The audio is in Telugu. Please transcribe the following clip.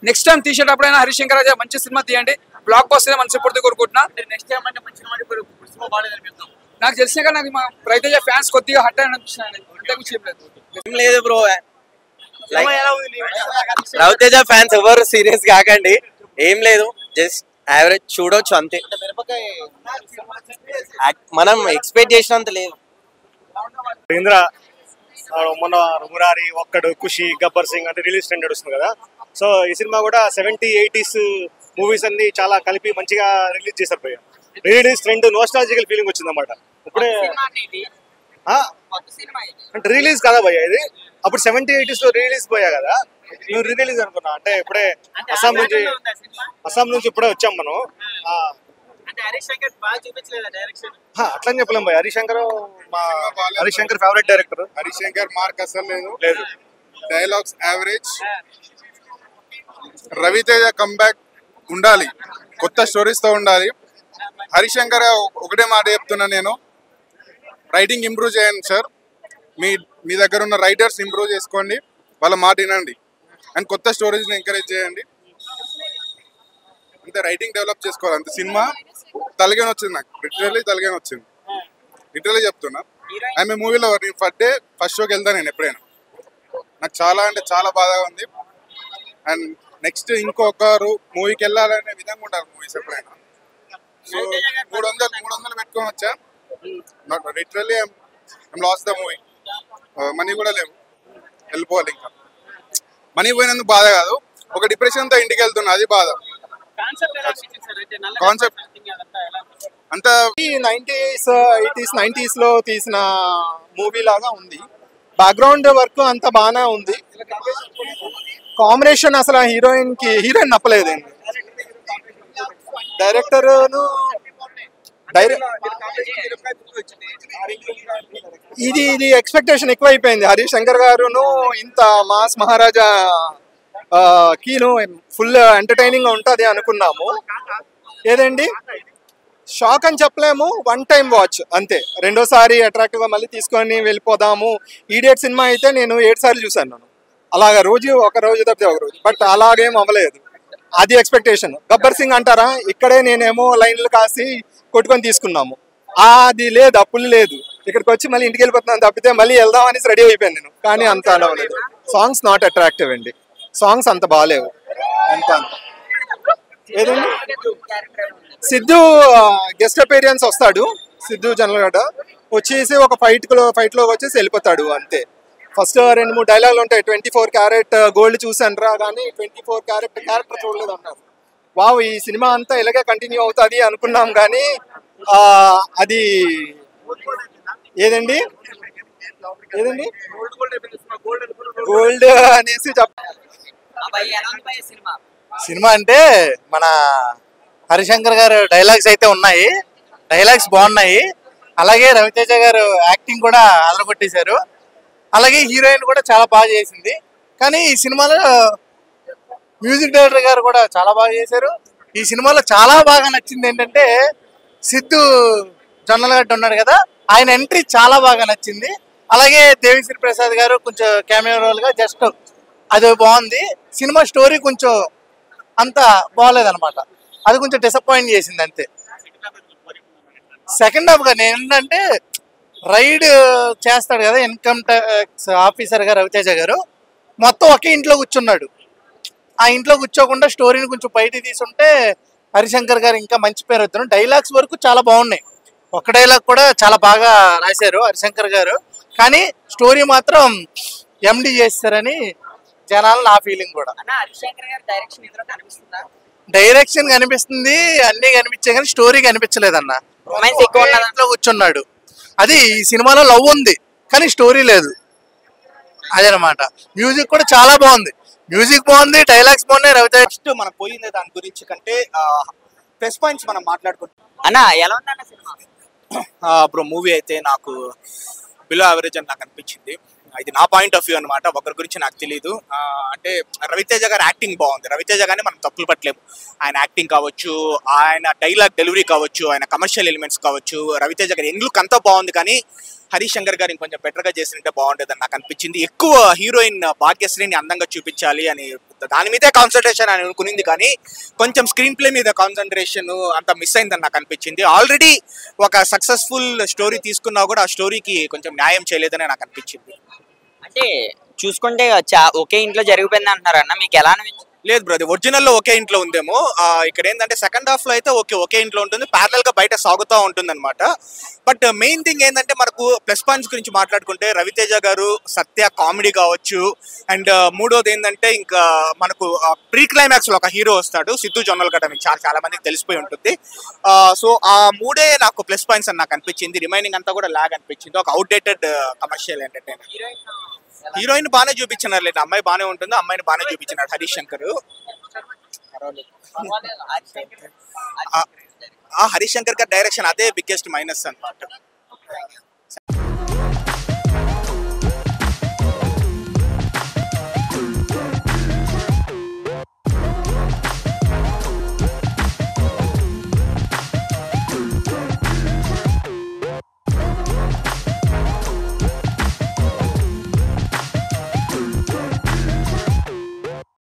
నెక్స్ట్ టైం తీసేటప్పుడైనా హరిశంకర్ రాజా మంచి సినిమా తీయండి, బ్లాక్ బస్టర్ మనసు పూర్తి కోరుకుంటున్నా. నాకు తెలిసిన కానీ నాకు మా రవితేజ ఫ్యాన్స్ కొద్దిగా హట్ అని అనిపిస్తున్నాయి. లేదు బ్రో, రవితేజ ఫ్యాన్స్ ఎవరు సీరియస్ కాకండి, ఏం లేదు, జస్ట్ యావరేజ్ చూడొచ్చు అంతే. మనం ఎక్స్పెక్ట్ చేసినంత లేదు. ఇంద్ర మొన్న మురారి, ఒక్కడు, ఖుషి, గబ్బర్ సింగ్ అంటే రిలీజ్ ట్రెండ్ నడుస్తుంది కదా. సో ఈ సినిమా కూడా 70s, 80s మూవీస్ అన్ని చాలా కలిపి మంచిగా రిలీజ్ చేశారు భయ్య. రిలీజ్ ట్రెండ్ నోస్టాలజికల్ ఫీలింగ్ వచ్చింది అన్నమాట. ఇప్పుడే అంటే రిలీజ్ కదా భయ్య, ఇది అప్పుడు 70s, 80s లో రిలీజ్ పోయా కదా, నువ్వు రిలీజ్ అనుకున్నా. అంటే ఇప్పుడే అస్సాం నుంచి ఇప్పుడే వచ్చాం మనం. అట్లా చెప్పలేం భయ్, Harishankar favourite director. Harishankar mark అసలు లేదు, డైలాగ్స్ యావరేజ్. రవితేజ కంబ్యాక్ ఉండాలి, కొత్త స్టోరీస్ తో ఉండాలి. హరిశంకర్ ఒకటే మాట చెప్తున్నా నేను, రైటింగ్ ఇంప్రూవ్ చేయండి సార్, మీ దగ్గర ఉన్న రైటర్స్ ఇంప్రూవ్ చేసుకోండి, వాళ్ళ మాట వినండి, అండ్ కొత్త స్టోరీస్ని ఎంకరేజ్ చేయండి. అంతే, రైటింగ్ డెవలప్ చేసుకోవాలి అంతే. సినిమా తలగానే వచ్చింది నాకు, లిటరల్లీ తలగానే వచ్చింది, లిటరల్లీ చెప్తున్నా. ఆమె మూవీలో ఫస్ట్ షోకి వెళ్తాను నేను ఎప్పుడైనా. నాకు చాలా అంటే చాలా బాధగా ఉంది. అండ్ నెక్స్ట్ ఇంకొకరు మూవీకి వెళ్ళాలనే విధంగా ఉండాలి మూవీస్ ఎప్పుడైనా. సో 300 పెట్టుకొని వచ్చా, literally I'm last the movie. Money కూడా లేవు, వెళ్ళిపోవాలి. ఇంకా మనీ పోయినందుకు బాధ కాదు, ఒక డిప్రెషన్తో ఇంటికి వెళ్తున్నా, అది బాధ. కాన్సెప్ట్ అంతా 90s, 80s, 90s లో తీసిన మూవీ లాగా ఉంది. బ్యాక్గ్రౌండ్ వర్క్ అంతా బాగానే ఉంది. కాంబినేషన్ అసలు హీరోయిన్ నప్పలేదండి. ఇది ఎక్స్పెక్టేషన్ ఎక్కువ అయిపోయింది. హరిశంకర్ గారును ఇంత మాస్ మహారాజా కీను ఫుల్ ఎంటర్టైనింగ్ గా ఉంటుంది అనుకున్నాము. ఏదండి షాక్ అని చెప్పలేము, వన్ టైం వాచ్ అంతే. రెండోసారి అట్రాక్టివ్ గా మళ్ళీ తీసుకొని వెళ్ళిపోదాము. ఈడియట్ సినిమా అయితే నేను 7 సార్లు చూసాను. అలాగా ఒక రోజు తప్పితే ఒక రోజు, బట్ అలాగేం అవ్వలేదు. అది ఎక్స్పెక్టేషన్. గబ్బర్ సింగ్ అంటారా, ఇక్కడే నేనేమో లైన్లు కాసి కొట్టుకొని తీసుకున్నాము. అది లేదు, అప్పులు లేదు. ఇక్కడికి వచ్చి మళ్ళీ ఇంటికి వెళ్ళిపోతున్నాను తప్పితే మళ్ళీ వెళ్దామని రెడీ అయిపోయాను నేను, కానీ అంత అవ్వలేదు. సాంగ్స్ నాట్ అట్రాక్టివ్ అండి, సాంగ్స్ అంత బాగాలేవు. అంత ఏదండి సిద్ధు గెస్ట్ అపీరియన్స్ వస్తాడు, సిద్ధు జనరల్ వచ్చేసి ఒక ఫైట్ లో వచ్చేసి వెళ్ళిపోతాడు అంతే. ఫస్ట్ 2-3 డైలాగులు ఉంటాయి. 24 క్యారెట్ గోల్డ్ చూసాను రా, కానీ 24 క్యారెక్టర్ చూడలేదు అన్నారు. వావ్, ఈ సినిమా అంతా ఇలాగే కంటిన్యూ అవుతుంది అనుకున్నాం, కానీ అది ఏదండి గోల్డ్ అనేసి సినిమా అంటే మన హరిశంకర్ గారు డైలాగ్స్ అయితే ఉన్నాయి, డైలాగ్స్ బాగున్నాయి. అలాగే రవితేజ గారు యాక్టింగ్ కూడా అదరగొట్టేశారు. అలాగే హీరోయిన్ కూడా చాలా బాగా చేసింది. కానీ ఈ సినిమాలో మ్యూజిక్ డైరెక్టర్ గారు కూడా చాలా బాగా చేశారు. ఈ సినిమాలో చాలా బాగా నచ్చింది ఏంటంటే సిద్ధు జొన్నలగడ్డ ఉన్నాడు కదా, ఆయన ఎంట్రీ చాలా బాగా నచ్చింది. అలాగే దేవిశ్రీ ప్రసాద్ గారు కొంచెం కెమెరా రోల్ గా జస్ట్ అది బాగుంది. సినిమా స్టోరీ కొంచెం అంత బాగోలేదన్నమాట, అది కొంచెం డిసప్పాయింట్ చేసింది అంతే. సెకండ్ హాఫ్ గా ఏంటంటే రైడ్ చేస్తాడు కదా ఇన్కమ్ ట్యాక్స్ ఆఫీసర్ గా రవితేజ గారు, మొత్తం ఒకే ఇంట్లో కూర్చున్నాడు. ఆ ఇంట్లో కూర్చోకుండా స్టోరీని కొంచెం బయటికి తీసుంటే హరిశంకర్ గారు ఇంకా మంచి పేరు వద్దాను. డైలాగ్స్ వరకు చాలా బాగున్నాయి, ఒక డైలాగ్ కూడా చాలా బాగా రాశారు హరిశంకర్ గారు. కానీ స్టోరీ మాత్రం ఎండి చేస్తారని జనాలు నా ఫీలింగ్ కూడా. డైరెక్షన్ కనిపిస్తుంది, అన్ని కనిపించే కానీ స్టోరీ కనిపించలేదన్న. ఇంట్లో కూర్చున్నాడు, అది ఈ సినిమాలో లవ్ ఉంది కానీ స్టోరీ లేదు, అదనమాట. మ్యూజిక్ కూడా చాలా బాగుంది, మ్యూజిక్ బాగుంది, డైలాగ్స్ బాగున్నాయి. రవితేజ ఫస్ట్ మనం పోయింది దాని గురించి కంటే ప్లస్ పాయింట్స్ మనం మాట్లాడుకుంటాం అన్న. ఎలా ఉందన్న సినిమా? బ్రో మూవీ అయితే నాకు బిలో యావరేజ్ అని నాకు అనిపించింది. ఇది నా పాయింట్ ఆఫ్ వ్యూ అనమాట, ఒకరి గురించి నాకు తెలియదు. అంటే రవితేజ గారి యాక్టింగ్ బాగుంది. రవితేజ గారిని మనం తప్పులు పట్టలేము. ఆయన యాక్టింగ్ కావచ్చు, ఆయన డైలాగ్ డెలివరీ కావచ్చు, ఆయన కమర్షియల్ ఎలిమెంట్స్ కావచ్చు, రవితేజ గారి లుక్ అంతా బాగుంది. కానీ హరీష్ శంకర్ గారు ఇంకొంచెం బెటర్గా చేసినట్టే బాగుండేదని నాకు అనిపించింది. ఎక్కువ హీరోయిన్ భాగ్యశ్రీని అందంగా చూపించాలి అని దాని మీదే కాన్సన్ట్రేషన్ అని అనుకునింది, కానీ కొంచెం స్క్రీన్ ప్లే మీద కాన్సన్ట్రేషన్ అంత మిస్ అయిందని నాకు అనిపించింది. ఆల్రెడీ ఒక సక్సెస్ఫుల్ స్టోరీ తీసుకున్నా కూడా ఆ స్టోరీకి కొంచెం న్యాయం చేయలేదని నాకు అనిపించింది. అంటే చూసుకుంటే ఒకే ఇంట్లో జరిగిపోయింది అంటున్నారన్న, మీకు ఎలా అనిపించింది? లేదు బ్రో, ఒరిజినల్లో ఒకే ఇంట్లో ఉందేమో. ఇక్కడ ఏంటంటే సెకండ్ హాఫ్ లో అయితే ఒకే ఇంట్లో ఉంటుంది, ప్యారలల్ గా బయట సాగుతూ ఉంటుంది అనమాట. బట్ మెయిన్ థింగ్ ఏంటంటే మనకు ప్లస్ పాయింట్స్ గురించి మాట్లాడుకుంటే రవితేజ గారు సత్య కామెడీ కావచ్చు, అండ్ మూడోది ఏంటంటే ఇంకా మనకు ప్రీ క్లైమాక్స్ లో ఒక హీరో వస్తాడు, సిద్ధు జొన్నలగడ్డ, మీకు చాలా మందికి తెలిసిపోయి ఉంటుంది. సో ఆ మూడే నాకు ప్లస్ పాయింట్స్ అని నాకు అనిపించింది. రిమైనింగ్ అంతా కూడా లాగ్ అనిపించింది, ఒక అవుట్డేటెడ్ కమర్షియల్ ఎంటర్టైనర్. హీరోయిన్ బాగానే చూపించినారు, లేదు అమ్మాయి బాగానే ఉంటుంది, అమ్మాయిని బాగానే చూపించినాడు హరీష్ శంకర్. హరీష్ శంకర్ గారి డైరెక్షన్ అదే బిగ్గెస్ట్ మైనస్ అన్నమాట.